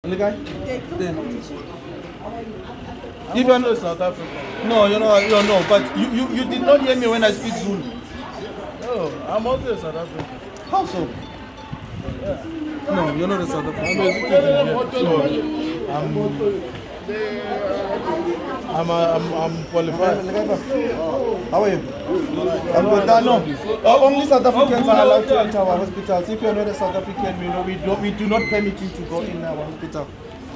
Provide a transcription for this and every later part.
The guy? If you're not South African. No, you know, but you did not hear me when I speak Zulu. No, I'm also a South African. How so? Yeah. No, you're not a South African. I'm qualified. How are you? I'm good. No, only South Africans are allowed to enter our hospitals. If you're not a South African, we do not permit you to go in our hospital.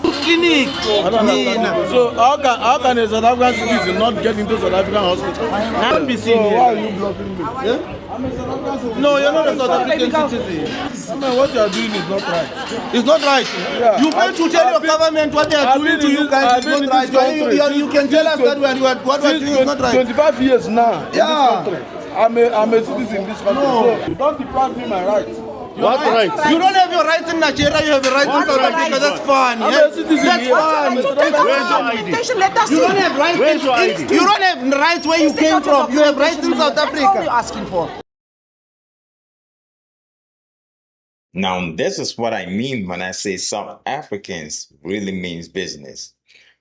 Clinic. So how can a South African citizen not get into South African hospital? Can't be seen here. Why are you blocking me? Yeah? No, you're not a South African citizen. I mean, what you are doing is not right. It's not right. Yeah. You fail to tell your government what they are doing to you guys is not right. You can tell us that what we are doing is not right. 25 years now in this country. I'm a citizen in this country. No. So don't deprive me my rights. What rights? You don't have your rights in Nigeria, you have your rights in South Africa. That's fun. I'm a citizen. That's fun. Where's your ID? You don't have rights. Where's your ID? You don't have rights where you came from. You have rights in South Africa. That's all we're asking for. Now, this is what I mean when I say South Africans really means business.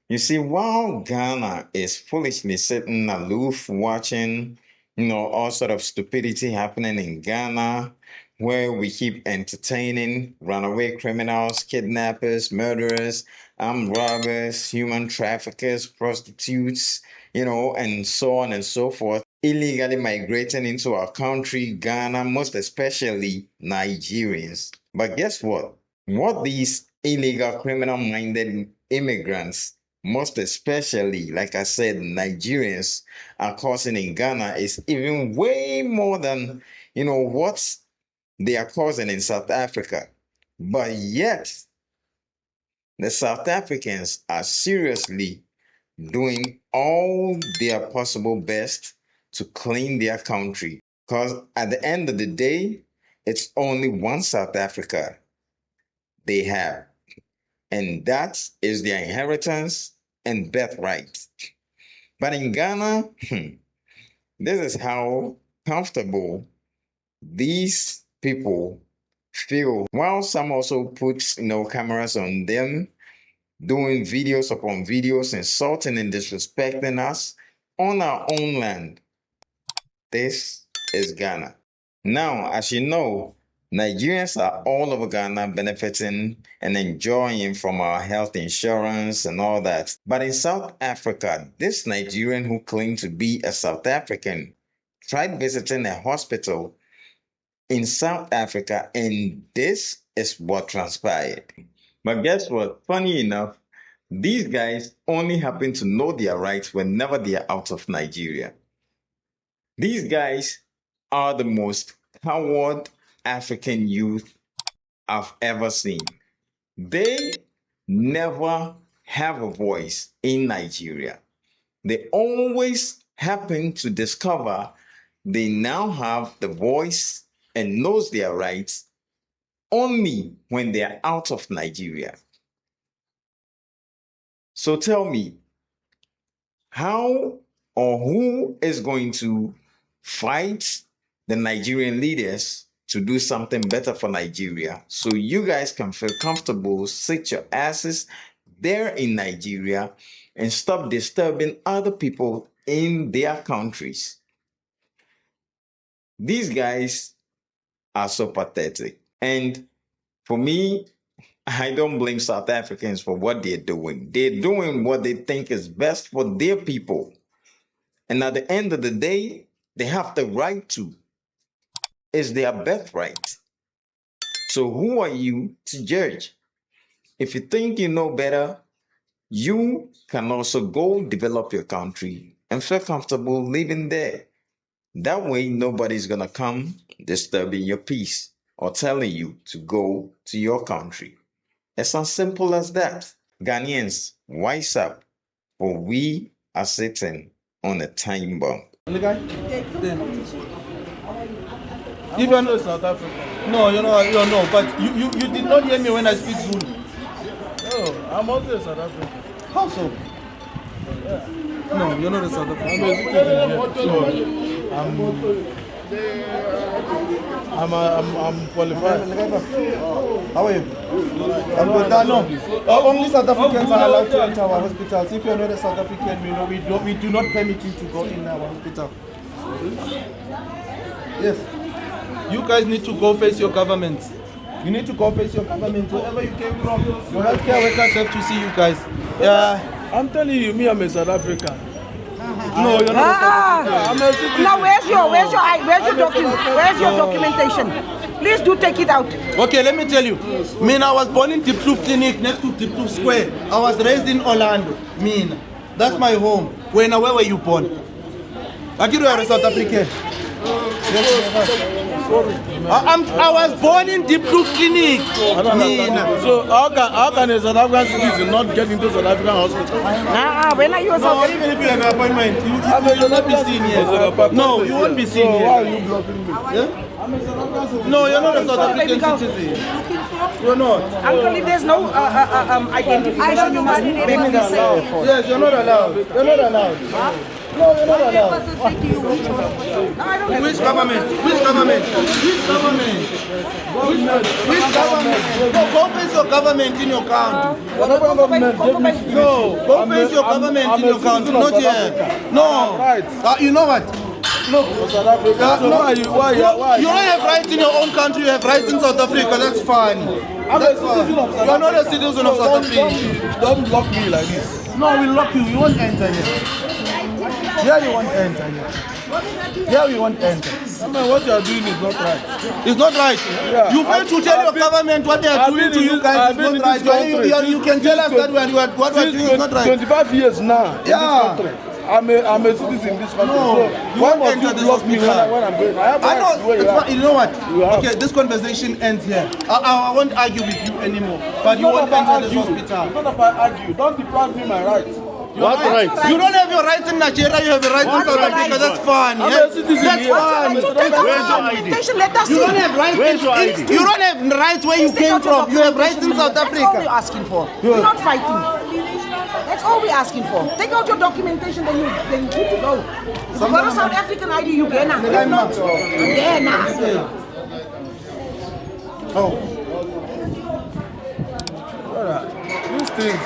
You see, while Ghana is foolishly sitting aloof watching, all sort of stupidity happening in Ghana, where we keep entertaining runaway criminals, kidnappers, murderers, armed robbers, human traffickers, prostitutes, and so on and so forth, illegally migrating into our country, Ghana, most especially Nigerians. But guess what? What these illegal criminal-minded immigrants, most especially, like I said, Nigerians, are causing in Ghana is even way more than, what they are causing in South Africa. But yet, the South Africans are seriously doing all their possible best to clean their country. Because at the end of the day, it's only one South Africa they have. And that is their inheritance and birthright. But in Ghana, this is how comfortable these people feel. While some also put cameras on them, doing videos upon videos, insulting and disrespecting us on our own land. This is Ghana. Now, as you know, Nigerians are all over Ghana benefiting and enjoying from our health insurance and all that. But in South Africa, this Nigerian who claimed to be a South African tried visiting a hospital in South Africa, and this is what transpired. But guess what? Funny enough, these guys only happen to know their rights whenever they are out of Nigeria. These guys are the most coward African youth I've ever seen. They never have a voice in Nigeria. They always happen to discover they now have the voice and knows their rights only when they are out of Nigeria. So tell me, how or who is going to fight the Nigerian leaders to do something better for Nigeria so you guys can feel comfortable, sit your asses there in Nigeria and stop disturbing other people in their countries? These guys are so pathetic. And for me, I don't blame South Africans for what they're doing. They're doing what they think is best for their people. And at the end of the day, they have the right to. It's their birthright. So who are you to judge? If you think you know better, you can also go develop your country and feel comfortable living there. That way, nobody's going to come disturbing your peace or telling you to go to your country. It's as simple as that. Ghanaians, wise up, for we are sitting on a time bomb. The guy? If you're not South African. No, no, but you did not hear me when I speak Zulu. No, I'm also a South African. How so? Yeah. No, you're not a South African. I'm qualified. How are you? I'm good. No, only South Africans are allowed to enter our hospitals. If you're not a South African, we do not permit you to go in our hospital. Yes. You guys need to go face your governments. You need to go face your government wherever you came from. Your healthcare workers have to see you guys. I'm telling you, me, I'm a South African. No, you're not a South African. I'm a citizen. Now where's your documentation? Please do take it out. Okay, let me tell you. I was born in Diepkloof Clinic next to Diepkloof Square. I was raised in Orlando. That's my home. Where were you born? Akiru, you're a South African. I was born in Diepkloof Clinic. So how can a South African citizen not get into South African hospital? When are you a South African? Even if you have an appointment, you will not be seen here. No, you won't be seen here. Why are you blocking me? No, you're not a South African citizen. You're not. Uncle, if there's no identification, you must make me say. Yes, you're not allowed. You're not allowed. No, you're not allowed. Which government? Which government? Which government? Which government? No, go face your government in your country. No, go face your government in your country. Not here. No. You know what? Look, South Africa. So why you don't have rights in your own country, you have rights in South Africa, that's fine. I'm a citizen of South Africa. You're not a citizen of South Africa. Don't block me like this. No, we'll lock you, you won't enter here. Here you won't enter here. Here you won't enter. I mean, what you are doing is not right. It's not right. Yeah. You fail to tell your government what they are doing to you guys is not right. You can tell us that what we are doing is not right. 25 years now in this country. I'm a citizen in this country. No, so why must you block me when I'm going? I have you know what? Okay, this conversation ends here. I won't argue with you anymore. But you won't enter this hospital. It's not about argue. Don't deprive me my rights. What rights? You don't have your rights in Nigeria, you have your rights in South Africa. That's fine. I'm a citizen. That's fine. Where's your ID? You don't have rights. You don't have rights where you came from. You have rights in South Africa. That's all we're asking for. We're not fighting. That's all we're asking for. Take out your documentation, then you're good to go. If you got a South African ID, you get now. If not, get now. Oh. These things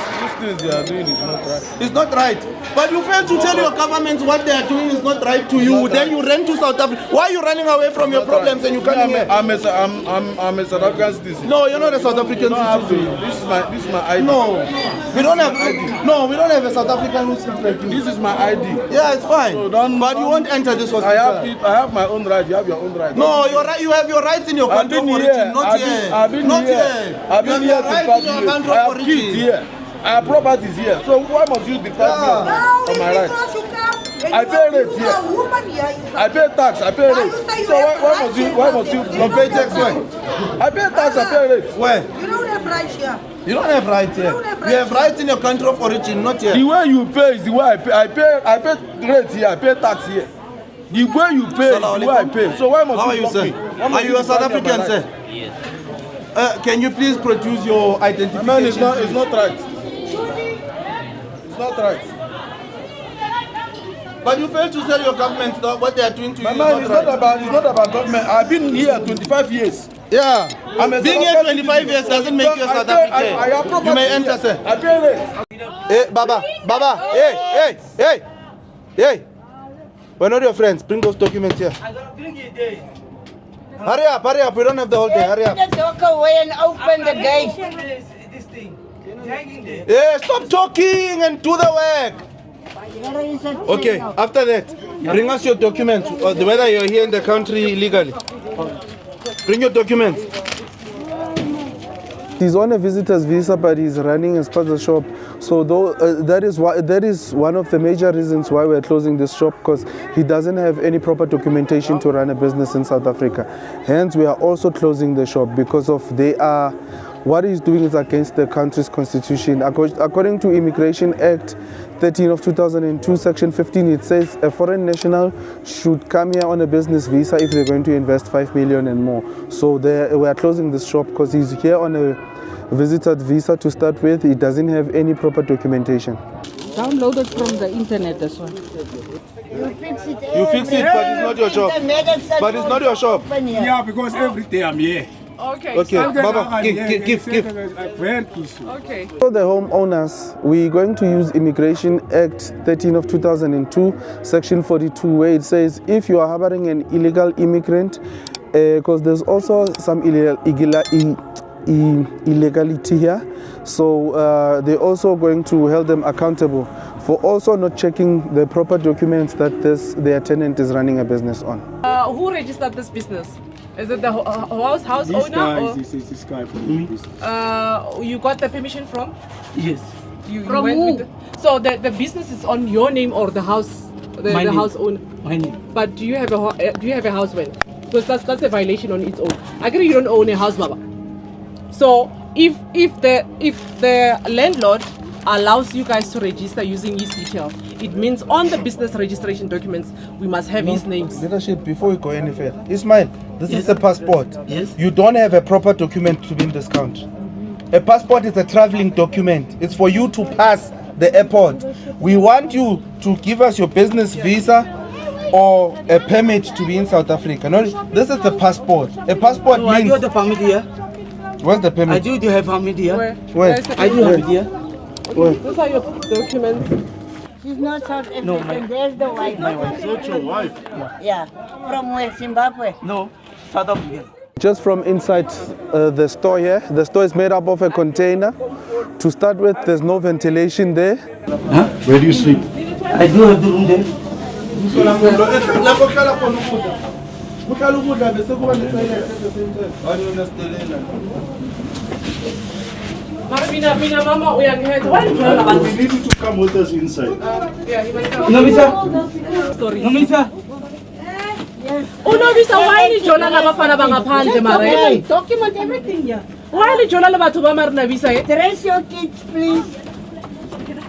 they are doing is not right. It's not right. But you fail to tell your government what they are doing is not right to you. Then you run to South Africa. Why are you running away from your problems and you come here? I'm a South African citizen. No, you're not a South African citizen. This is my ID. No, we don't have ID. No, we don't have a South African who looks like you. This is my ID. Yeah, it's fine. So but you won't enter this hospital. I have my own right. You have your own right. No, you're right. You have your rights in your country of origin. Not here. I've been here. I've been here for 5 years. I have kids here. I have properties here. So why must you deprive me of my rights? I pay rent here. I pay tax. I pay rent. So why must you pay tax where? I pay tax. I pay rent. Where? You don't have rights here. You don't have rights here. You have rights in your country of origin, not here. The way you pay is the way I pay. I pay rent here. I pay tax here. The way you pay is the way I pay. So why must you block me? Are you a South African, sir? Yes. Can you please produce your identification? Man, it's not right. It's not right. But you fail to tell your government what they are doing to you. It's not about government. I've been here 25 years. Yeah. Being here 25 years doesn't make you a South African. You may enter, sir. I pay rent. Hey, Baba, hey. We're not your friends. Bring those documents here. Hurry up. We don't have the whole day. Hurry up. Take the dog away and open the gate. This thing. It's hanging there. Yeah, stop talking and do the work. Okay, after that, bring us your documents, whether you're here in the country legally. Bring your documents. He's on a visitor's visa, but he's running a sponsor shop. So that is one of the major reasons why we're closing this shop, because he doesn't have any proper documentation to run a business in South Africa. Hence, we are also closing the shop because of what he's doing is against the country's constitution. According to Immigration Act 13 of 2002, Section 15, it says a foreign national should come here on a business visa if they're going to invest 5 million and more. So we are closing this shop because he's here on a visited visa to start with. He doesn't have any proper documentation. Download it from the internet as well. You fix it, but it's not your shop. But it's not your shop. Yeah, because every day I'm here. Okay. Okay, Baba, give. Okay. For the homeowners, we're going to use Immigration Act 13 of 2002, Section 42, where it says if you are harboring an illegal immigrant, because there's also some illegality here, so they're also going to hold them accountable for also not checking the proper documents that their tenant is running a business on. Who registered this business? Is it the house owner? This guy from the business. You got the permission from? Yes. You From went who? with so the business is on your name or the house, the My name. house owner? My name. But do you have a house rent? Because that's a violation on its own. I agree you don't own a house, Baba. So if the landlord allows you guys to register using his details, it means on the business registration documents we must have his names. Leadership, before we go any further, Ismail, this is a passport. Yes. You don't have a proper document to be in this country. A passport is a traveling document. It's for you to pass the airport. We want you to give us your business visa or a permit to be in South Africa. No, this is the passport. A passport I do means... have the permit here. Where's the permit? I do have permit here. Where? is the I do have it here. Those are your documents. She's not South African. No, There's the wife. My wife. That's your wife. Yeah. From where? Zimbabwe. No, South African. Just from inside the store here. The store is made up of a container. To start with, there's no ventilation there. Huh? Where do you sleep? I do have the room there. Mina mama uyangihetha. Why you tell about We need you to come with us inside. yeah, you must come. No, Mr. Story. No, Mr. Unobisa why ni jola la bafana bangaphandle mare? Document everything here. Why ni jola la batho ba mare na visa? Dress your kids, please.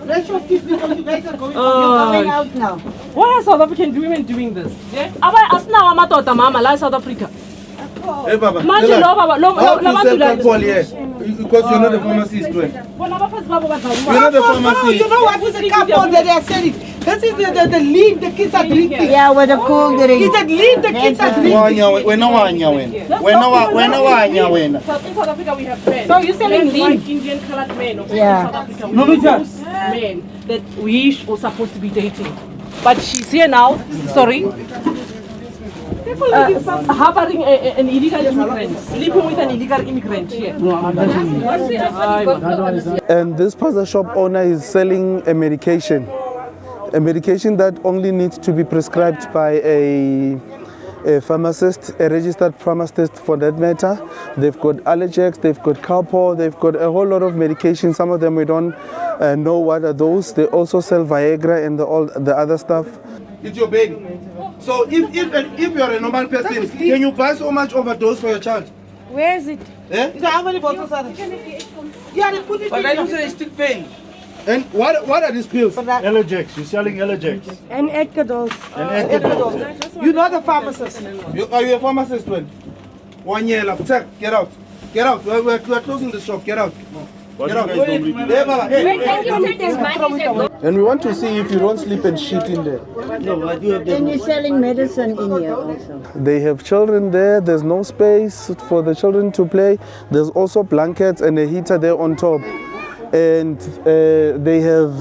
Dress your kids because you guys are going, Oh. you're going out now. Why are South African women doing this? Yeah? Aba asinawo amadoda mama la South Africa. Hey, Baba. Manje Tell lo her, baba lo how la do you bantu sell la. alcohol here? Because you're not a pharmacist, right? Bona bafazi babo You're badlala. not a No, pharmacist. you know what is the cup that they are selling? This is the lead the kids are drinking. Yeah, with a cool drink. He said lead the kids are drinking. In South Africa we have men. So you're selling men like lean? Indian colored men. Of Yeah. South Africa we No, have Mr. those men that we are supposed to be dating. But she's here now. Sorry. Harboring an illegal immigrant, sleeping with an illegal immigrant here. And this pasta shop owner is selling a medication that only needs to be prescribed by a pharmacist, a registered pharmacist for that matter. They've got Allergex, they've got Calpol, they've got a whole lot of medication. Some of them we don't know what are those. They also sell Viagra and all the other stuff. It's your baby. So if you're a normal person, can you buy so much overdose for your child? Where is it? Eh? Is that how many bottles are there? Yeah, they put it But in I there. don't say still pain. And what are these pills? Allergex. You're selling Allergex. And Edgadol. You're not a pharmacist. Are you a pharmacist? When? 1 year left. Check. Get out. Get out. We're closing the shop. Get out. What Get out. you guys don't read? Hey, Baba, hey. And we want to see if you don't sleep and shit in there. No, I do have the And you're selling medicine in here also. They have children there. There's no space for the children to play. There's also blankets and a heater there on top. And they have,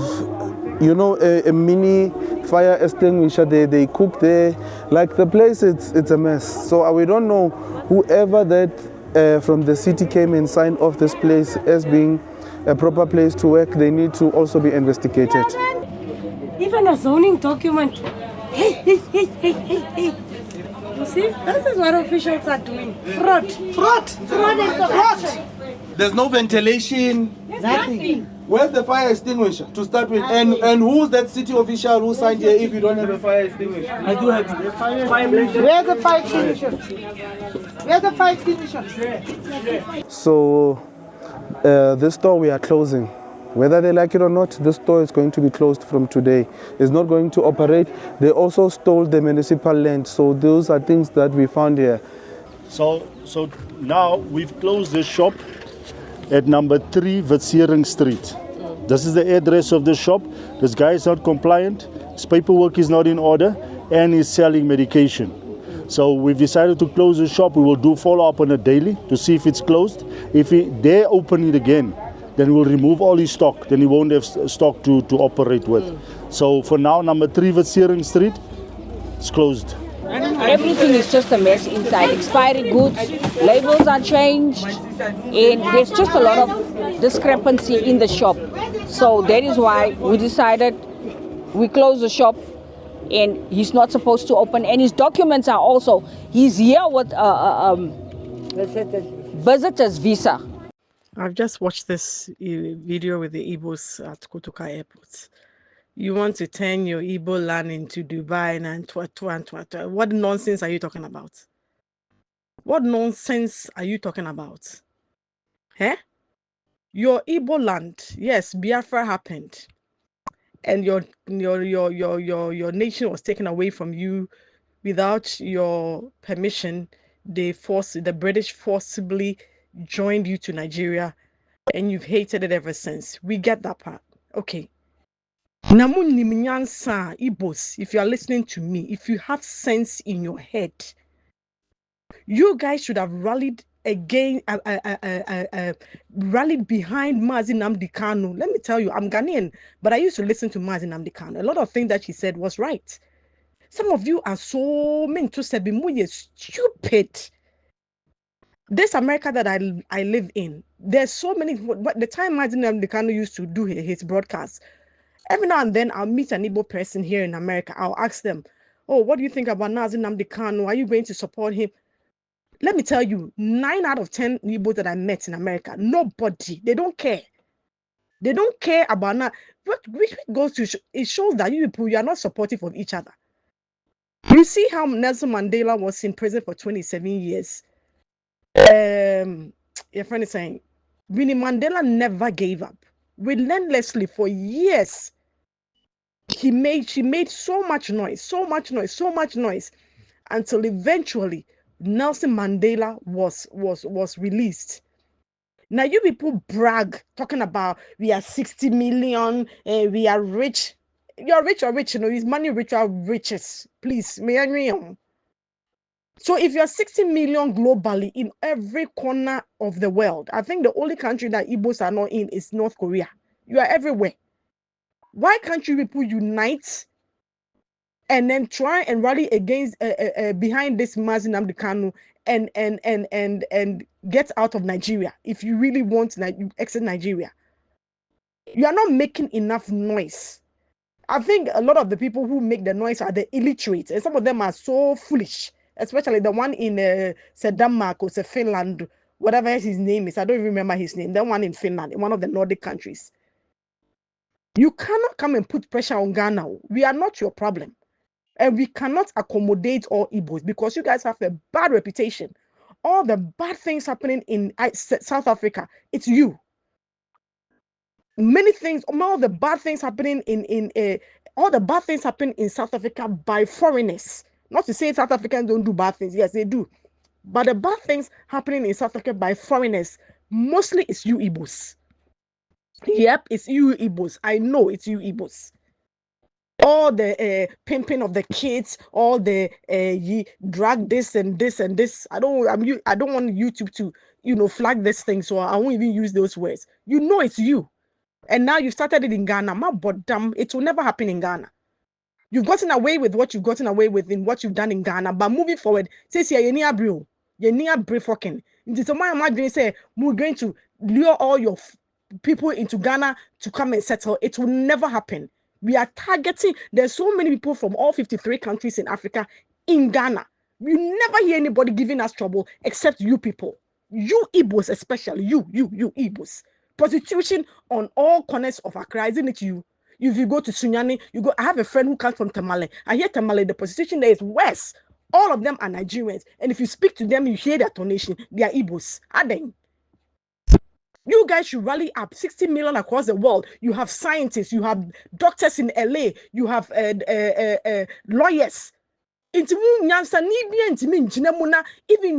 you know, a mini fire extinguisher. They cook there. Like the place, it's a mess. So we don't know whoever that from the city came and signed off this place as being a proper place to work. They need to also be investigated. Even a zoning document. Hey. You see, this is what officials are doing. Fraud. Fraud and corruption. There's no ventilation. Nothing. Where's the fire extinguisher to start with? And who's that city official who signed here if you don't have a fire extinguisher? I do have the fire. Where's the fire extinguisher? Where's the fire extinguisher? So this store we are closing. Whether they like it or not, this store is going to be closed from today. It's not going to operate. They also stole the municipal land. So those are things that we found here. So now we've closed the shop at number 3 Witsering Street. This is the address of the shop. This guy is not compliant. His paperwork is not in order, and he's selling medication. So we've decided to close the shop. We will do follow-up on it daily to see if it's closed. If he dare open it again, then we'll remove all his stock. Then he won't have stock to operate with. So for now, number 3 Versiering Street, it's closed. Everything is just a mess inside. Expiry goods, labels are changed, and there's just a lot of discrepancy in the shop. So that is why we decided we close the shop, and he's not supposed to open. And his documents are also, he's here with visitor's visa. I've just watched this video with the Igbos at Kotoka Airport. You want to turn your Igbo land into Dubai and twat. What nonsense are you talking about? What nonsense are you talking about? Eh? Your Igbo land, yes, Biafra happened, and your nation was taken away from you without your permission. The British forcibly joined you to Nigeria, and you've hated it ever since. We get that part. Okay. Igbos, if you are listening to me, if you have sense in your head, you guys should have rallied again, rallied behind Mazi Nnamdi Kanu. Let me tell you, I'm Ghanaian, but I used to listen to Mazi Nnamdi Kanu. A lot of things that she said was right. Some of you are so meant to say, stupid. This America that I live in, there's so many. The time Mazi Nnamdi Kanu used to do his broadcasts, every now and then I'll meet an Igbo person here in America. I'll ask them, oh, what do you think about Mazi Nnamdi Kanu? Are you going to support him? Let me tell you, 9 out of 10 Igbos that I met in America, nobody, they don't care. They don't care about that. Which goes to it shows that you people, you are not supportive of each other. You see how Nelson Mandela was in prison for 27 years. Your friend is saying, Winnie Mandela never gave up. Relentlessly for years. She made so much noise, until eventually Nelson Mandela was released. Now you people brag talking about we are 60 million, we are rich. You're rich or rich, is money rich or riches? Please, may I know? So if you're 60 million globally in every corner of the world, I think the only country that Igbos are not in is North Korea. You are everywhere. Why can't you people unite and then try and rally against behind this Mazi Nnamdi Kanu and get out of Nigeria if you really want to exit Nigeria? You are not making enough noise. I think a lot of the people who make the noise are the illiterate, and some of them are so foolish, especially the one in Denmark or Finland, whatever his name is. I don't even remember his name. The one in Finland, in one of the Nordic countries. You cannot come and put pressure on Ghana. We are not your problem. And we cannot accommodate all Igbos because you guys have a bad reputation. All the bad things happening in South Africa, it's you. Many things, all the bad things happening all the bad things happen in South Africa by foreigners. Not to say South Africans don't do bad things. Yes, they do. But the bad things happening in South Africa by foreigners, mostly it's you Igbos. Yep, it's you Igbos. I know it's you Igbos. All the pimping of the kids, all the drag this and this and this. I don't want YouTube to flag this thing, so I won't even use those words. You know it's you. And now you started it in Ghana. But damn, it will never happen in Ghana. You've gotten away with what you've gotten away with in what you've done in Ghana. But moving forward, say you're near bro. You're near bro fucking. So my imagine say we're going to lure all your people into Ghana to come and settle. It will never happen. We are targeting. There's so many people from all 53 countries in Africa in Ghana. You never hear anybody giving us trouble except you people. You Igbos, especially you Igbos. Prostitution on all corners of Accra, isn't it you? If you go to Sunyani, I have a friend who comes from Tamale. I hear Tamale, the prostitution there is worse. All of them are Nigerians. And if you speak to them, you hear their tonation. They are Igbos. Are they? You guys should rally up. 60 million across the world. You have scientists, you have doctors in LA, you have lawyers. Even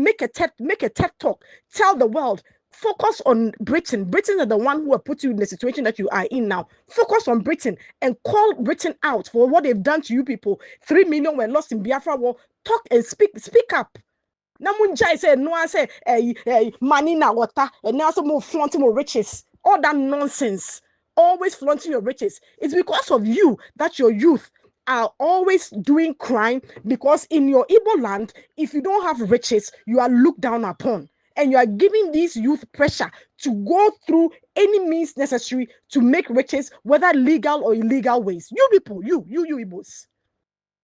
make a TED talk. Tell the world. Focus on Britain. Britain are the one who have put you in the situation that you are in now. Focus on Britain and call Britain out for what they've done to you people. 3 million were lost in Biafra war. talk and speak up. Namunjai said no, I say money na water, and now some more flaunting more riches. All that nonsense. Always flaunting your riches. It's because of you that your youth are always doing crime, because in your Igbo land, if you don't have riches, you are looked down upon. And you are giving these youth pressure to go through any means necessary to make riches, whether legal or illegal ways. You people, you Igbos.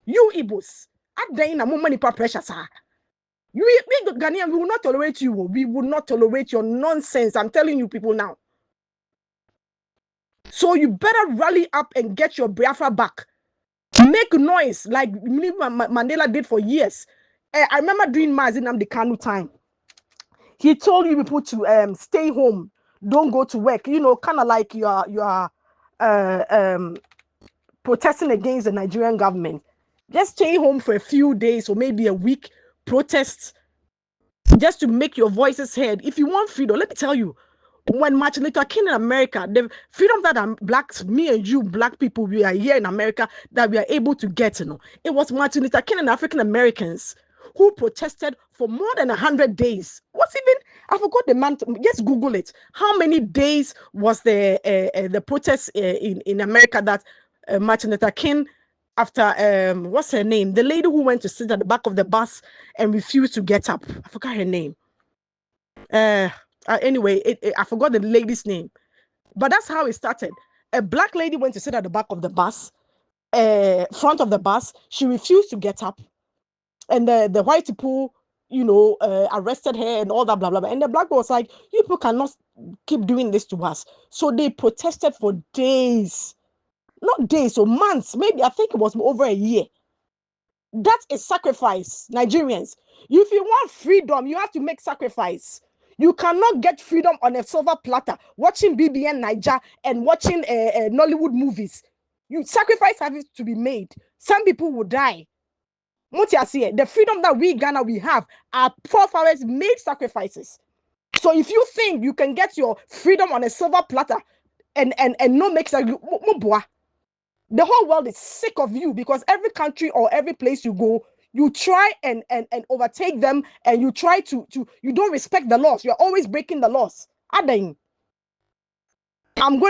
You Igbos. At the end, I'm money pressure, sir. We Ghanaian, we will not tolerate you. We will not tolerate your nonsense. I'm telling you people now. So you better rally up and get your Biafra back. Make noise like Mandela did for years. I remember doing Mazin Nnamdi Kanu time. He told you people to stay home, don't go to work. You know, kind of like you are protesting against the Nigerian government. Just stay home for a few days or maybe a week. Protest just to make your voices heard. If you want freedom, let me tell you, when Martin Luther King in America, the freedom that blacks, me and you, black people, we are here in America, that we are able to get, you know, it was Martin Luther King and African Americans who protested for more than 100 days. What's even, I forgot the month, just Google it. How many days was the protest in America that Martin Luther King, after, what's her name? The lady who went to sit at the back of the bus and refused to get up. I forgot her name. Anyway, I forgot the lady's name. But that's how it started. A black lady went to sit at the back of the bus, front of the bus. She refused to get up. And the white people, you know, arrested her and all that, blah, blah, blah. And the black girl was like, you people cannot keep doing this to us. So they protested for days. Not days, or months. Maybe, I think it was over a year. That is sacrifice, Nigerians. If you want freedom, you have to make sacrifice. You cannot get freedom on a silver platter, watching BBN Niger and watching Nollywood movies. You sacrifice has to be made. Some people will die. The freedom that we Ghana we have, our forefathers made sacrifices. So if you think you can get your freedom on a silver platter and no make sacrifice, the whole world is sick of you, because every country or every place you go, you try and overtake them, and you try to you don't respect the laws. You're always breaking the laws. I'm going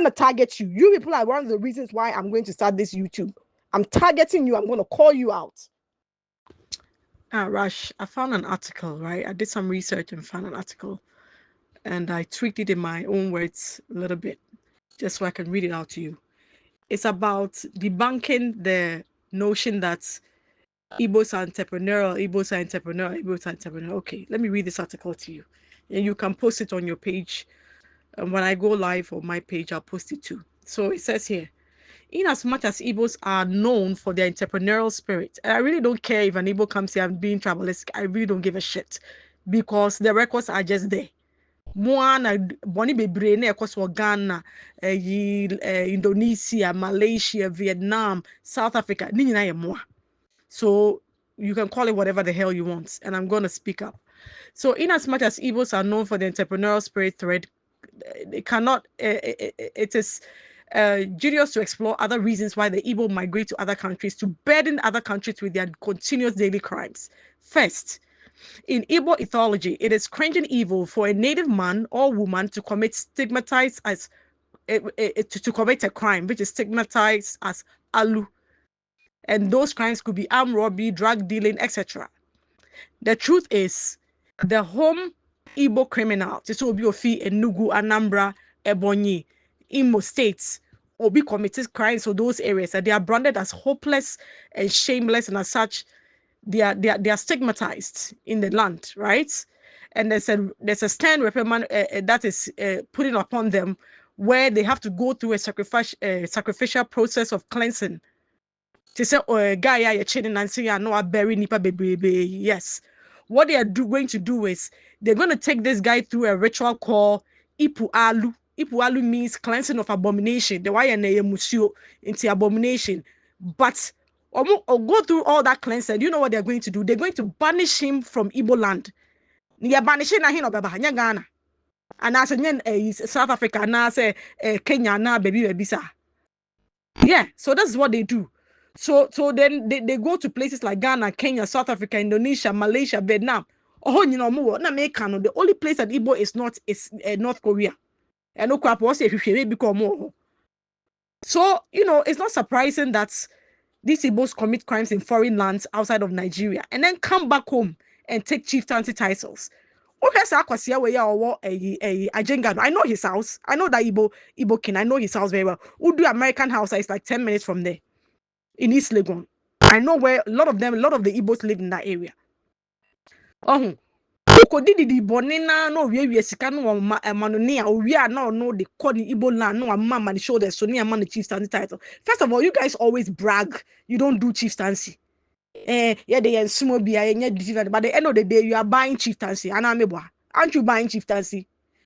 to target you. You people are one of the reasons why I'm going to start this YouTube. I'm targeting you. I'm going to call you out. Rash, I found an article, right? I did some research and found an article, and I tweaked it in my own words a little bit, just so I can read it out to you. It's about debunking the notion that Igbos are entrepreneurial, Igbos are entrepreneurial, Igbos are entrepreneurial. Okay, let me read this article to you. And you can post it on your page. And when I go live on my page, I'll post it too. So it says here, in as much as Igbos are known for their entrepreneurial spirit, and I really don't care if an Igbo comes here and being tribalistic, I really don't give a shit, because the records are just there. Moana boni bebre na ekoswo Ghana, Indonesia, Malaysia, Vietnam, South Africa, ni nyina ye moa. So you can call it whatever the hell you want, and I'm going to speak up. So in as much as Igbos are known for the entrepreneurial spirit thread, it is judicious to explore other reasons why the Igbo migrate to other countries to burden other countries with their continuous daily crimes. First, in Igbo ethology, it is cringing evil for a native man or woman to commit stigmatized as to commit a crime which is stigmatized as alu, and those crimes could be armed robbery, drug dealing, etc. The truth is, the home Igbo criminal, Obi Ofi, Enugu, Anambra, Ebonyi, Imo states, Obi committed crimes for those areas, and they are branded as hopeless and shameless, and as such, they are stigmatized in the land, right? And there's a stern reprimand that is put upon them, where they have to go through a sacrificial process of cleansing. To say, guy, you're chilling and say, I know I bury nipa baby. Yes. What they are going to do is they're going to take this guy through a ritual called Ipu Alu. Ipu Alu means cleansing of abomination. The why musio into abomination. But or go through all that cleansing. You know what they're going to do? They're going to banish him from Igbo land. They are banishing him of Ghana. And I said, South Africa, and I say Kenya, na baby. Yeah, so that's what they do. So then they go to places like Ghana, Kenya, South Africa, Indonesia, Malaysia, Vietnam. Oh, you know, the only place that Igbo is not is North Korea. And no crap was if you become more. So, you know, it's not surprising that these Igbos commit crimes in foreign lands outside of Nigeria and then come back home and take chieftaincy titles. Okay, so I know his house. I know that Igbo king. I know his house very well. Udu American house is like 10 minutes from there in East Legon. I know where a lot of the Igbos live in that area. Oh, didi bonina no we sika no manoni a we are now no the call the Igbo land no mama the shoulder so near man the chieftaincy title. First of all, you guys always brag you don't do chieftaincy. Yeah, they and small be different, but at the end of the day, you are buying chieftaincy. Aren't you buying chieftaincy?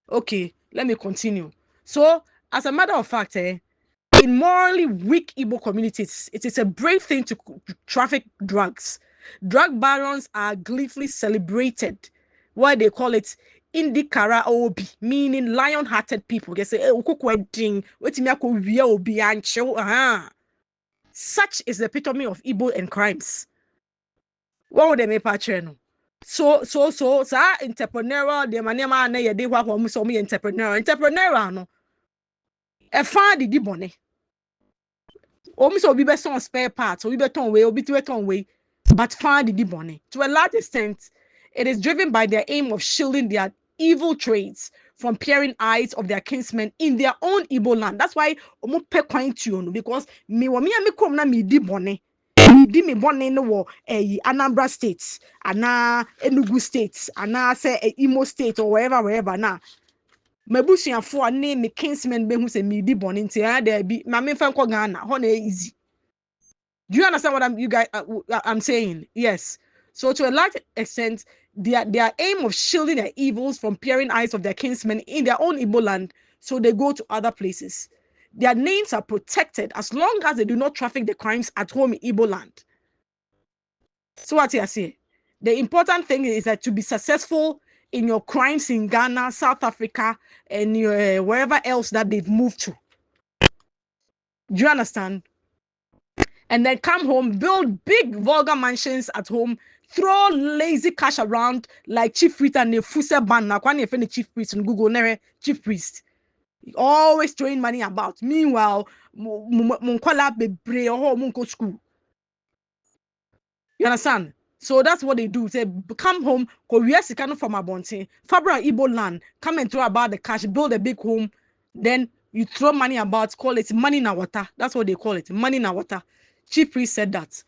Okay, let me continue. So, as a matter of fact, in morally weak Igbo communities, it is a brave thing to traffic drugs. Drug barons are gleefully celebrated. Why they call it Indikara Obi, meaning lion-hearted people. They say, such is the epitome of Igbo and crimes. What would they make patron? So, entrepreneurial, the manema na ye de wa hom so me entrepreneurial no. E fa di bone. O mi so obi be son spare parts, obi be ton way, obi to ton way, but fa di bone. To a large extent, it is driven by their aim of shielding their evil traits from peering eyes of their kinsmen in their own Igbo land. That's why omo pe kwan tuo because me wo me kom na me di bone. Di me born no wo Anambra State, ana Enugu State, ana say Imo State or wherever na. Mabusuafo ane me kinsmen be hu say me di born nti there be ma me fa nko Ghana ho na easy. Do you understand what I'm saying? Yes. So to a large extent, their aim of shielding their evils from peering eyes of their kinsmen in their own Igbo land, so they go to other places. Their names are protected as long as they do not traffic the crimes at home in Igbo land. So what I say, the important thing is that to be successful in your crimes in Ghana, South Africa, and wherever else that they've moved to. Do you understand? And then come home, build big vulgar mansions at home, throw lazy cash around like chief priest and the Fuse ban. Now, when you find the chief priest on Google, never chief priest. Always throwing money about. Meanwhile, munkwala bebre or munko school. You understand? So that's what they do. They come home, Korea Sikano from Abonte, Fabra Igbo land, come and throw about the cash, build a big home, then you throw money about, call it money na water. That's what they call it, money na water. Chief priest said that.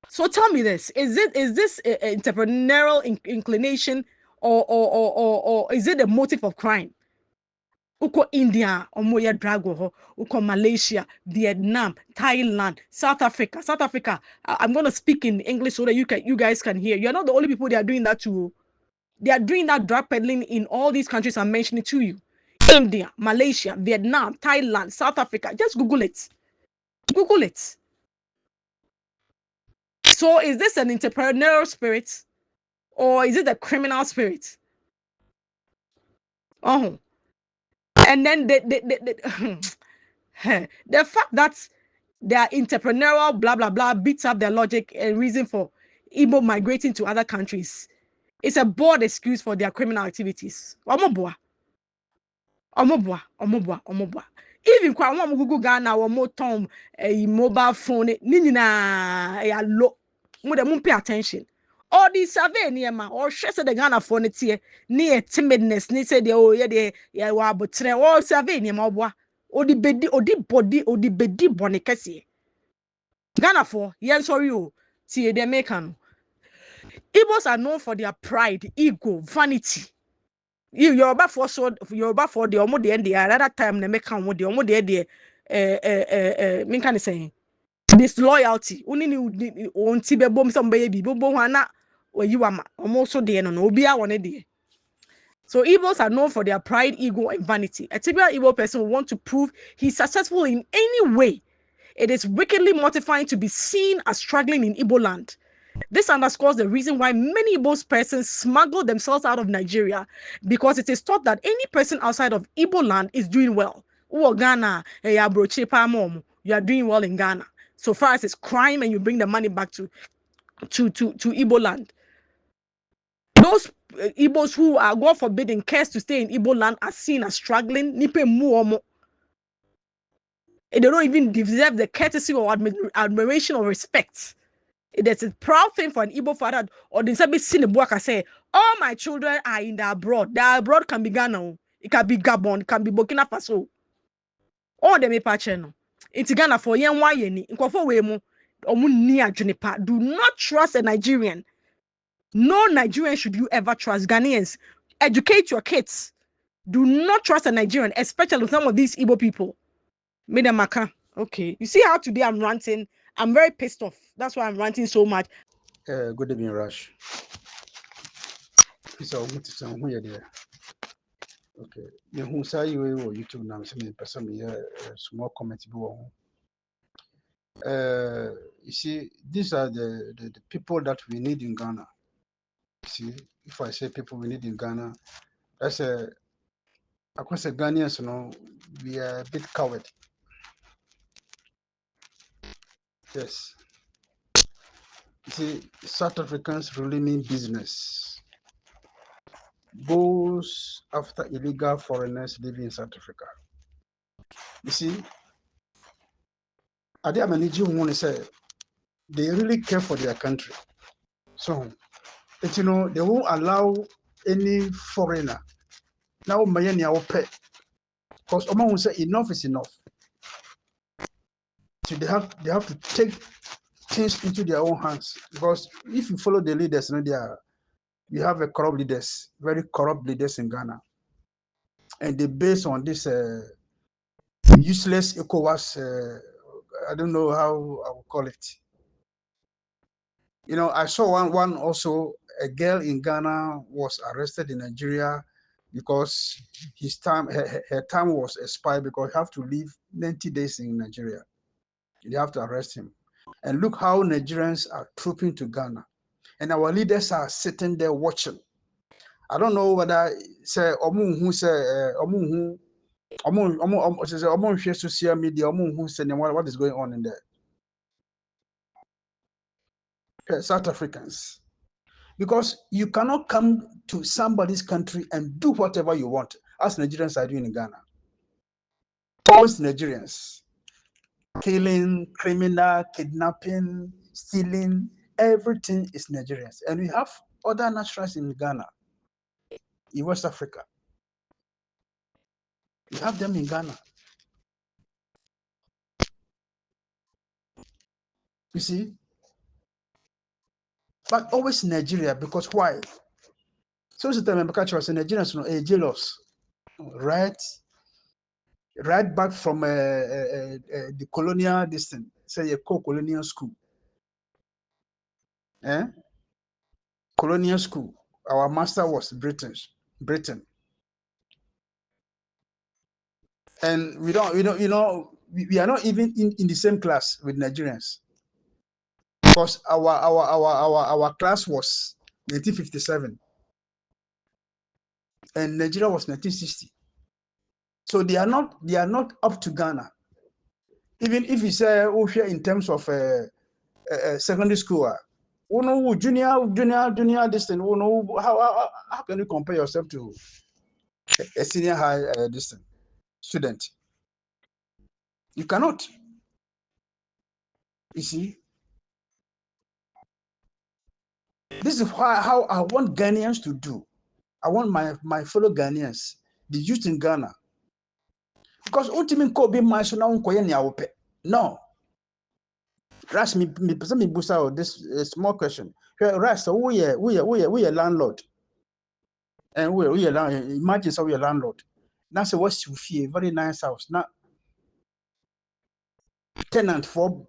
So tell me this: is this entrepreneurial inclination, or is it a motive of crime? Uko India, Omoya Drago, Uko Malaysia, Vietnam, Thailand, South Africa. South Africa. I'm gonna speak in English so that you guys can hear. You're not the only people that are doing that to. They are doing that drug peddling in all these countries I'm mentioning to you. India, Malaysia, Vietnam, Thailand, South Africa. Just Google it. Google it. So is this an entrepreneurial spirit or is it a criminal spirit? Oh. And then the fact that they are entrepreneurial, blah, blah, blah, beats up their logic and reason for Igbo migrating to other countries. It's a bold excuse for their criminal activities. Omobwa. Even kwa one Google Ghana or more tom a mobile phone, nina a low. Mu pay attention. All these survey near ma or stress the Ghana phone it here near timidness, ni say the oh yeah wa but all survey near ma boa. O di bedi boni kesi. Ghana for yes sorry you see the American. Igbos are known for their pride, ego, vanity. You're about for the omo the end the other time they make come with the omo the me can say disloyalty. Uni ni on tibe bom some baby bom wana or you are almost so there no obia one day. So Igbos are known for their pride, ego, and vanity. A typical Igbo person will want to prove he's successful in any way. It is wickedly mortifying to be seen as struggling in Igbo land. This underscores the reason why many Igbo persons smuggle themselves out of Nigeria, because it is thought that any person outside of Igbo land is doing well. Oh, Ghana, you are doing well in Ghana. so far as it's crime and you bring the money back to Igbo land. Those Igbos who are, God forbidden, cares to stay in Igbo land are seen as struggling. Nipe muomo. They don't even deserve the courtesy or admiration or respect. It is a proud thing for an Igbo father or the Sabi Sinibuaka say, all my children are in the abroad. The abroad can be Ghana, it can be Gabon, it can be Burkina Faso. All them channel. It's Ghana for yen wayeni. Nkofo wemo omu ni adwene. Do not trust a Nigerian. No Nigerian should you ever trust. Ghanaians, educate your kids. Do not trust a Nigerian, especially some of these Igbo people. Madam Maka. Okay. You see how today I'm ranting? I'm very pissed off. That's why I'm ranting so much. Good evening, Rush. So, who you there? Okay. You who say you were YouTube now, some person small comment. You see, these are the people that we need in Ghana. You see, if I say people we need in Ghana, that's of course, Ghanaians, you know, we are a bit coward. Yes. You see, South Africans really mean business. Goes after illegal foreigners living in South Africa. You see, I think I'm want to say they really care for their country. So, but, you know, they won't allow any foreigner. Now, Mayani will pay. Because Oman will say enough is enough. So they have to take things into their own hands. Because if you follow the leaders, you know, we have a corrupt leaders, very corrupt leaders in Ghana. And they based on this useless ECOWAS, I don't know how I will call it. You know, I saw one also, a girl in Ghana was arrested in Nigeria because her time was expired because you have to live 90 days in Nigeria. You have to arrest him. And look how Nigerians are trooping to Ghana. And our leaders are sitting there watching. I don't know whether say social media what is going on in there. South Africans. Because you cannot come to somebody's country and do whatever you want, as Nigerians are doing in Ghana. Always Nigerians. Killing, criminal, kidnapping, stealing, everything is Nigerians. And we have other nationals in Ghana, in West Africa. We have them in Ghana. You see? But always Nigeria, because why? So the time Nigerians are jealous, right? Right back from the colonial distance, say a co-colonial school. Colonial school. Our master was Britain. And we don't, you know, we are not even in the same class with Nigerians. Because our class was 1957. And Nigeria was 1960. So they are not up to Ghana. Even if you say here in terms of secondary school, junior distance, how can you compare yourself to a senior high distance student? You cannot. You see, this is how I want Ghanaians to do. I want my fellow Ghanaians, the youth in Ghana, because ultimately could be my son. No. Rush me boost out this small question. Rush, so we are landlord. And we are landlord. Imagine so we are landlord. Now say what's you fear? Very nice house. Now tenant for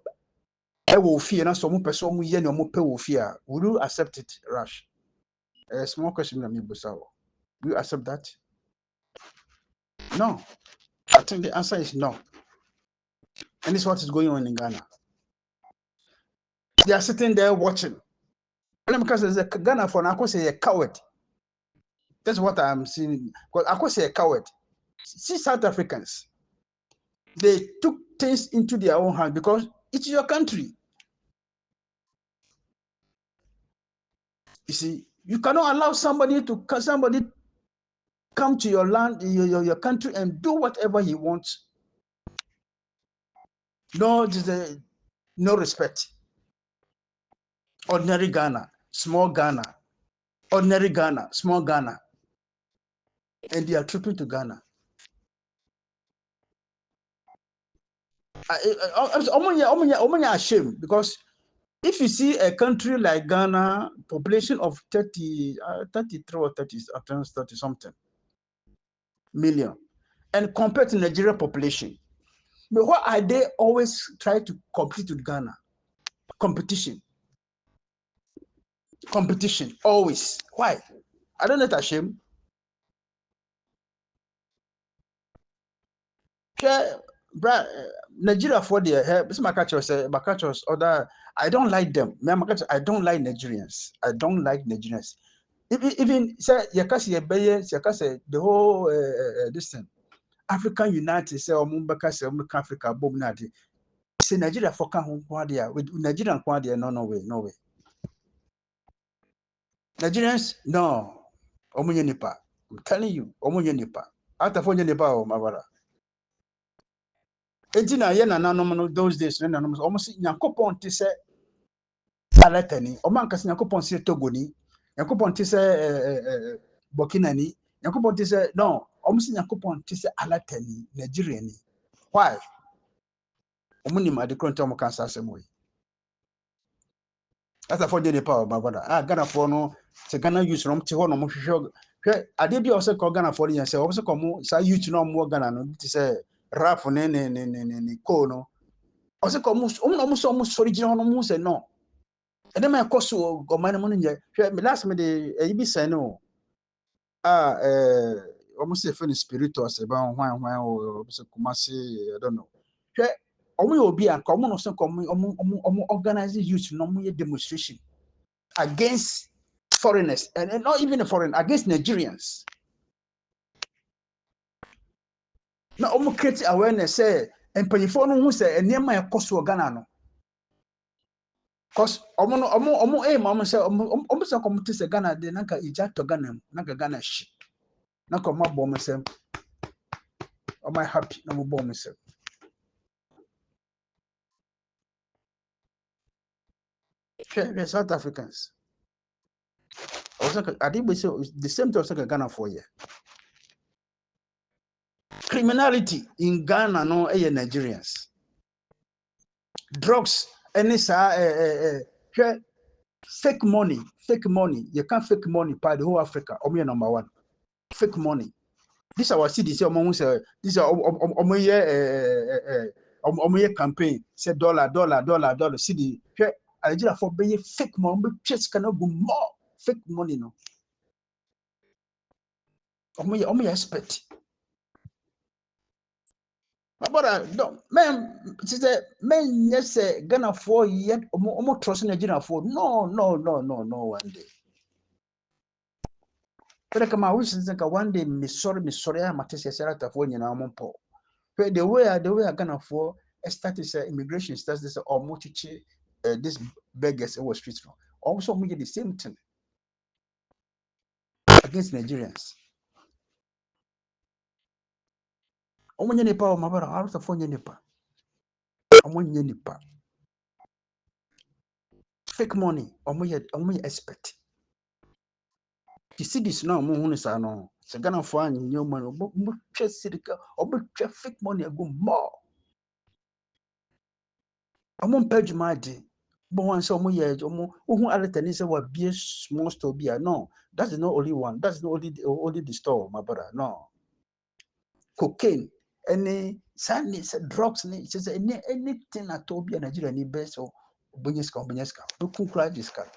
I will fear now some person we no more pay will fear. Would you accept it, Rush? A small question that me boost out. Will you accept that? No. I think the answer is no. And this is what is going on in Ghana. They are sitting there watching. Because there's a Ghana for now, say a coward. That's what I'm seeing. Because I could say a coward. See South Africans. They took things into their own hands because It's your country. You see, you cannot allow somebody come to your land, your country, and do whatever he wants. No, no respect. Ordinary Ghana, small Ghana, ordinary Ghana, small Ghana, and they are trooping to Ghana. I'm ashamed because if you see a country like Ghana, population of 33 or 30 something million, and compared to Nigeria population, but why are they always try to compete with Ghana? Competition, always. Why? I don't know that shame. Nigeria for the this Makachos other. I don't like them. I don't like Nigerians. I don't like Nigerians. Even say the whole this thing. African United say Africa bomb nadi. Say Nigeria for with Nigerian no way. Nigerians no. Omunye nipa. I'm telling you, omunye nipa. Ata fonye nipa o mabara. Ejina ye na nanom those days na nanom almost Yakopon ti say alatani. Omankasi Yakopon say Togoni. Yakopon ti say Burkina ni. Yakopon ti say no. Almost Yakopon ti say alatani Nigerian ni. Why? Omuni ma de kronto mo kansa asemo yi. Ata fonye nipa o mabara. Ghana for no se Ghana use no ti ho no mo hwehwe. Ade bi o se ko Ghana for yen se o se ko mo sa youth no mo Ghana no ti say rap ne ko no o se ko mo original no mo se no e dem e koso o man mo nje me last me de e bi se no o mo se fe spiritual se ba hwan o se kuma se I don't know hwe o mo ye obi an ko mo no se ko mo organize youth no mo ye demonstration against foreigners and not even foreign against Nigerians. Na omo create awareness say empanyifo no hu say enema e koso Ghana no cause omo aim say omo say come to say Ghana de nanka ija to Ghana nanka Ghana shi nanka ma bo mo say am I happy na mo bo mo say we South Africans also I think we say the same to also Ghana for year criminality in Ghana no Nigerians drugs any fake money you can't fake money by the whole Africa number one fake money this our city say this are campaign say dollar city Nigeria for be fake money just cannot go more fake money no expect but no man yes Ghana for yet trust Nigeria for no one day but come out one day me sorry I matese serata for nyina mompo the way I Ghana for start is immigration starts this or multitude this beggars over streets no also make the same thing against Nigerians omonye nipa o mabara out of onye nipa omonye nipa fake money omonye expect you see this now mo hunu sa no se Ghana for anyo man obo twa sirika obo twa fake money go more omon page madi but once omo aletani say what be small store be no that's not only one that's not only the store my brother no cocaine any drugs ni say anything at all be Nigeria ni best so bunyeska do kunkra diska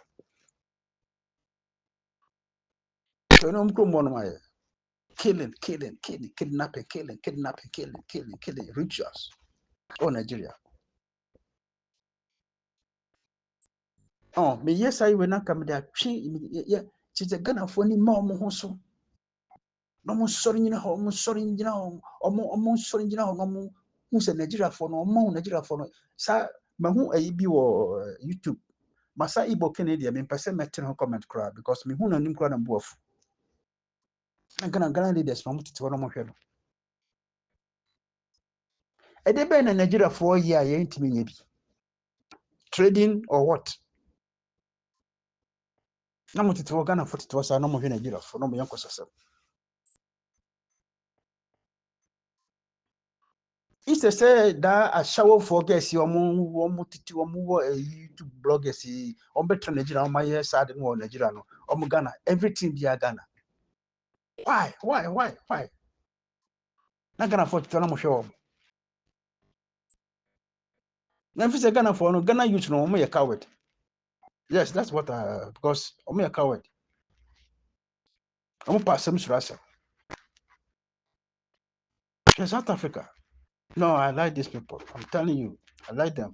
so no mko mono my killing kidnapping rituals oh Nigeria oh me yes I when come there yeah she's a Ghana for ni ma mo ho so no mo sorry nyina ho mo sorry nyina ho omo sorry nyina ho no mo who say Nigeria for no mo Nigeria for no sa mahu ayi bi wo YouTube masa Igbo Canadian me pese meten ho comment cry because me hu na nim cry na mbuafu na Ghana leaders no mutete wono mo hwe no e de be na Nigeria for year ye ntimi nya bi trading or what na mutete wo Ghana for tete sa no mo hwe Nigeria for no mo yanko sasa It's a say that a shower for guess your moon titi wo YouTube bloggers on better Nigeria on my side no Nigeria no Ghana everything be Ghana why na Ghana for tete no mo hwe na if say Ghana for no Ghana youth no mo ye coward yes that's what because mo ye coward mo pass some surasa South Africa no I like these people I'm telling you I like them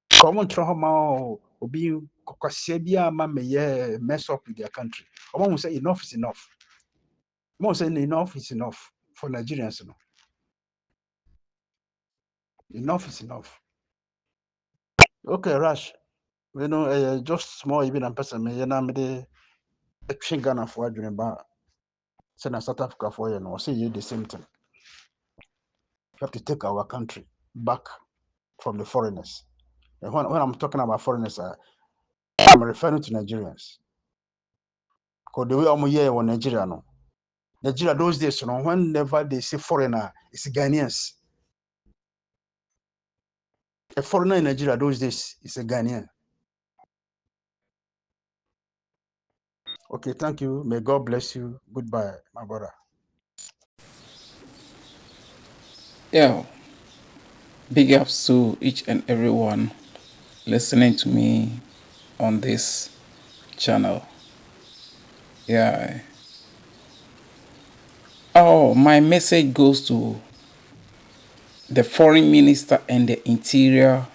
come on throw ma obi kokwasia bia ma me mess up with their country omo say enough is enough mo say enough is enough for Nigerians no enough is enough okay Rush you know just small even and person me na me de Ghana for adwene ba say na South Africa for you know say you the same thing we have to take our country back from the foreigners and when I'm talking about foreigners I'm referring to Nigerians because the way I'm here in Nigeria no Nigeria those days, you know, whenever they say foreigner, it's Ghanaians. A foreigner in Nigeria those days is a Ghanaian. Okay, thank you. May God bless you. Goodbye, my brother. Yeah, big ups to each and everyone listening to me on this channel. Yeah. Oh, my message goes to the foreign minister and the interior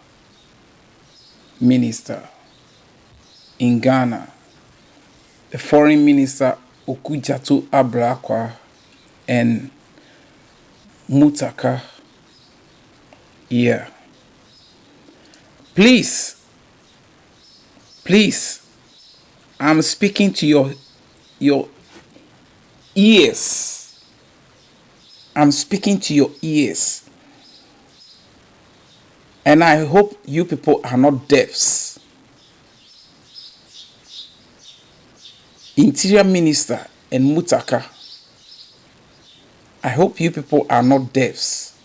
minister in Ghana. The foreign minister Okudzato Abrakwa and Mutaka. Yeah. Please, I'm speaking to your ears. I'm speaking to your ears. And I hope you people are not deafs. Interior Minister and Mutaka, I hope you people are not deafs.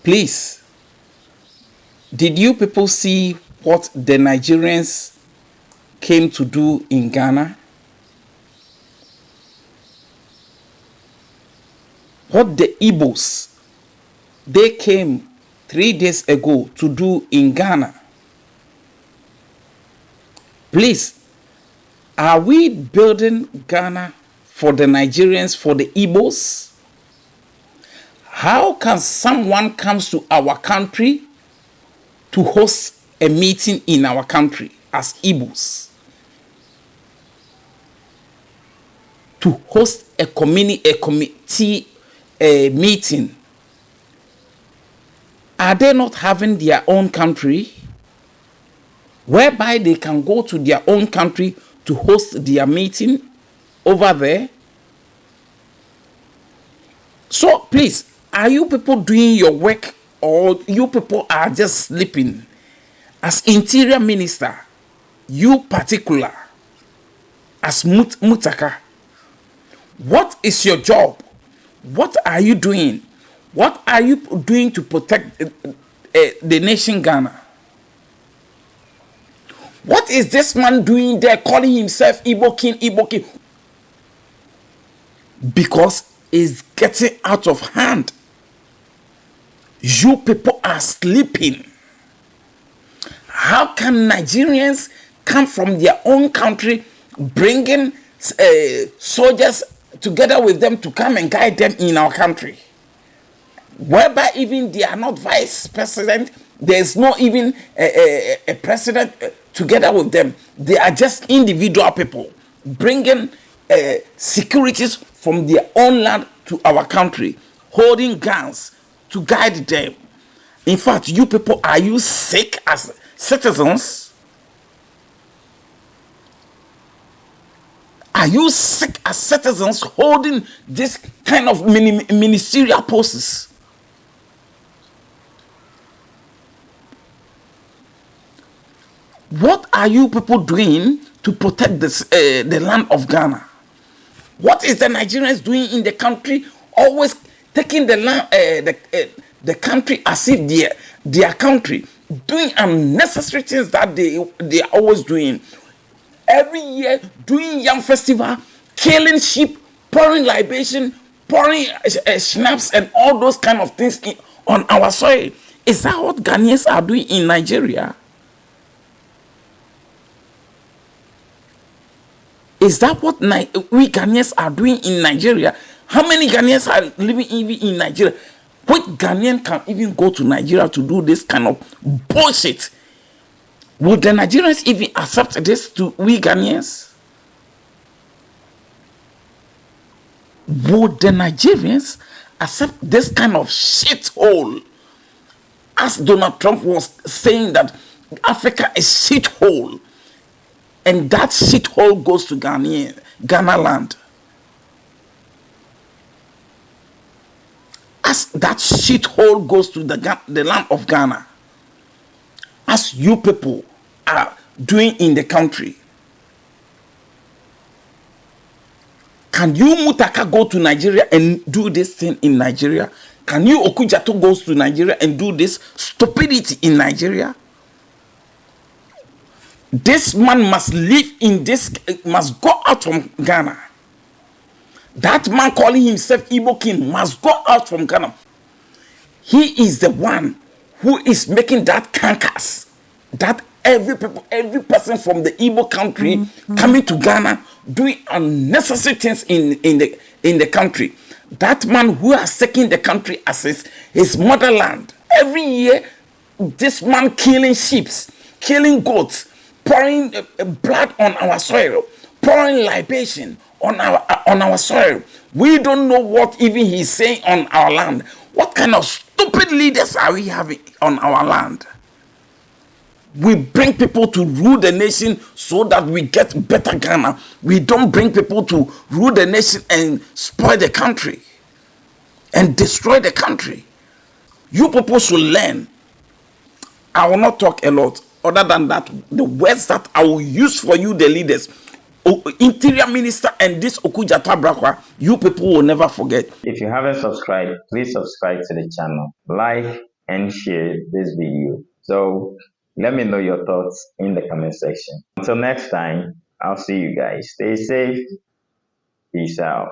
Please, did you people see what the Nigerians came to do in Ghana? What the Igbos, they came 3 days ago to do in Ghana? Please, are we building Ghana for the Nigerians, for the Igbos? How can someone come to our country to host a meeting in our country as Igbos? To host a committee meeting? Are they not having their own country whereby they can go to their own country to host their meeting over there? So please, are you people doing your work or you people are just sleeping? As interior minister, you particular, as Mutaka, what is your job? What are you doing? What are you doing to protect the nation Ghana? What is this man doing there calling himself Igbo King, Igbo King? Because it's getting out of hand. You people are sleeping. How can Nigerians come from their own country bringing soldiers together with them to come and guide them in our country? Whereby even they are not vice president, there's not even a president together with them. They are just individual people bringing securities from their own land to our country, holding guns to guide them. In fact, you people, are you sick as citizens? Are you sick as citizens holding this kind of ministerial posts? What are you people doing to protect this, the land of Ghana? What is the Nigerians doing in the country? Always taking the land, the country as if their country, doing unnecessary things that they are always doing. Every year, doing yam festival, killing sheep, pouring libation, pouring schnapps, and all those kind of things on our soil. Is that what Ghanaians are doing in Nigeria? Is that what we Ghanaians are doing in Nigeria? How many Ghanaians are living even in Nigeria? Which Ghanaian can even go to Nigeria to do this kind of bullshit? Would the Nigerians even accept this to we Ghanaians? Would the Nigerians accept this kind of shithole? As Donald Trump was saying that Africa is shithole, and that shithole goes to Ghana land. As that shithole goes to the land of Ghana, as you people are doing in the country, can you Mutaka go to Nigeria and do this thing in Nigeria? Can you Okujato goes to Nigeria and do this stupidity in Nigeria? This man must live in this, must go out from Ghana. That man calling himself Igbo King must go out from Ghana. He is the one who is making that cankas, that every person from the Igbo country coming to Ghana doing unnecessary things in the country. That man who has taken the country as his motherland. Every year, this man killing sheep, killing goats, pouring blood on our soil, pouring libation on our soil. We don't know what even he's saying on our land. What kind of stupid leaders are we having on our land? We bring people to rule the nation so that we get better Ghana. We don't bring people to rule the nation and spoil the country and destroy the country. You people should learn. I will not talk a lot. Other than that, the words that I will use for you, the leaders, Interior Minister and this Okujato Abrakwa, you people will never forget. If you haven't subscribed, please subscribe to the channel, like and share this video. So let me know your thoughts in the comment section. Until next time, I'll see you guys. Stay safe. Peace out.